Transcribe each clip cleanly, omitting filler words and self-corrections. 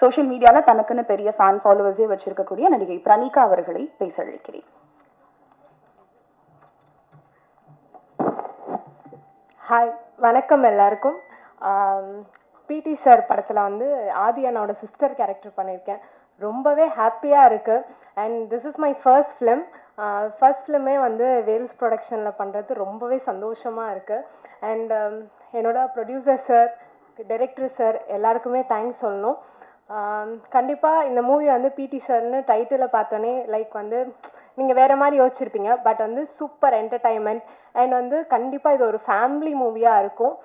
Social மீடியாவில் தனக்குன்னு பெரிய ஃபேன் ஃபாலோவர்ஸே வச்சிருக்கக்கூடிய நடிகை பிரணிகா அவர்களை பேச அழைக்கிறேன். ஹாய், வணக்கம் எல்லாருக்கும். பிடி சார் படத்தில் வந்து ஆதி அண்ணாவோட சிஸ்டர் கேரக்டர் பண்ணியிருக்கேன். ரொம்பவே ஹாப்பியாக இருக்குது. And this is my first film. First ஃபிலிமே வந்து வேல்ஸ் ப்ரொடக்ஷனில் பண்ணுறது ரொம்பவே சந்தோஷமாக இருக்குது. அண்ட் என்னோட ப்ரொடியூசர் சார், டைரக்டர் சார் எல்லாருக்குமே தேங்க்ஸ் சொல்லணும். கண்டிப்பாக இந்த மூவி வந்து பிடி சார்னு டைட்டிலை பார்த்தோன்னே லைக் வந்து நீங்கள் வேறு மாதிரி யோசிச்சிருப்பீங்க. பட் வந்து சூப்பர் என்டர்டைன்மெண்ட் அண்ட் வந்து கண்டிப்பாக இது ஒரு ஃபேமிலி மூவியாக இருக்கும்.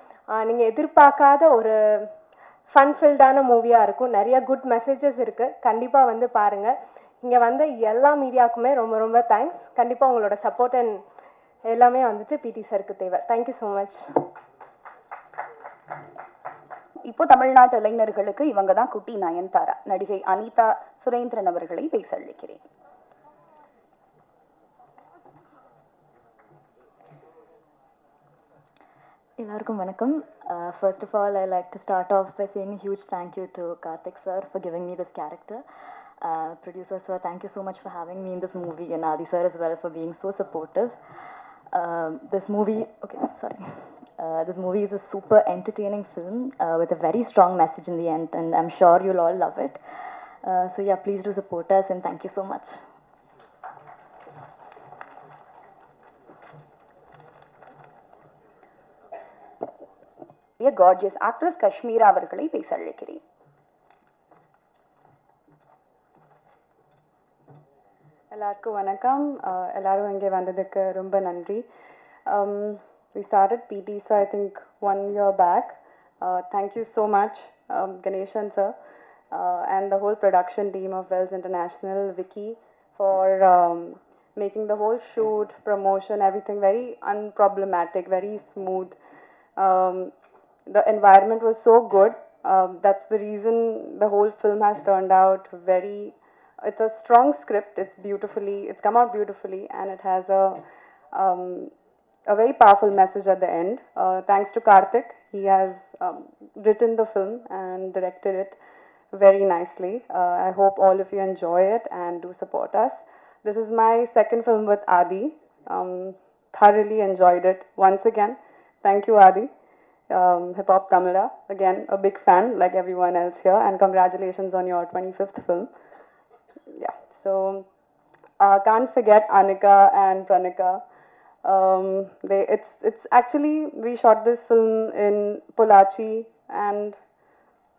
நீங்கள் எதிர்பார்க்காத ஒரு ஃபன்ஃபில்டான மூவியாக இருக்கும். நிறைய குட் மெசேஜஸ் இருக்குது. கண்டிப்பாக வந்து பாருங்கள். இங்கே வந்த எல்லா மீடியாவுக்குமே ரொம்ப ரொம்ப தேங்க்ஸ். கண்டிப்பாக உங்களோட சப்போர்ட் அண்ட் எல்லாமே வந்துட்டு பிடி சாருக்கு தேவை. Thank you so much. இப்போ தமிழ்நாட்டு இளைஞர்களுக்கு இவங்க தான் குட்டி நயன்தாரா. நடிகை அனிதா சுரேந்திரன் அவர்களை பேச அழைக்கிறேன். எல்லாருக்கும் வணக்கம். First of all, I like to start off by saying a huge thank you to Karthik sir for giving me this character. Producer sir, thank you so much for having me in this movie, and Adi sir as well for being so supportive. This movie is a super entertaining film with a very strong message in the end, and I'm sure you'll all love it. So yeah, please do support us, and thank you so much. Gorgeous actress Kashmira அவர்களை பேச அழைக்கிறேன். எல்லாருக்கும் வணக்கம். எல்லாரும் இங்கே வந்ததுக்கு ரொம்ப நன்றி. We started PTs I think 1 year back. Thank you so much Ganeshan sir and the whole production team of Wells International, Vicky, for making the whole shoot, promotion, everything very unproblematic, very smooth. The environment was so good. That's the reason the whole film has turned out very. It's a strong script. It's come out beautifully, and it has a very powerful message at the end. Thanks to Karthik, he has written the film and directed it very nicely. I hope all of you enjoy it and do support us. This is my second film with Adi. Thoroughly enjoyed it once again. Thank you, Adi. Hip Hop Tamila, again a big fan like everyone else here, and congratulations on your 25th film. Yeah, so can't forget Anika and Pranika. It's actually, we shot this film in Pollachi, and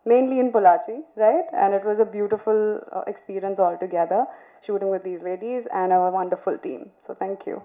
mainly in Pollachi, right? And it was a beautiful experience altogether shooting with these ladies and a wonderful team. So thank you.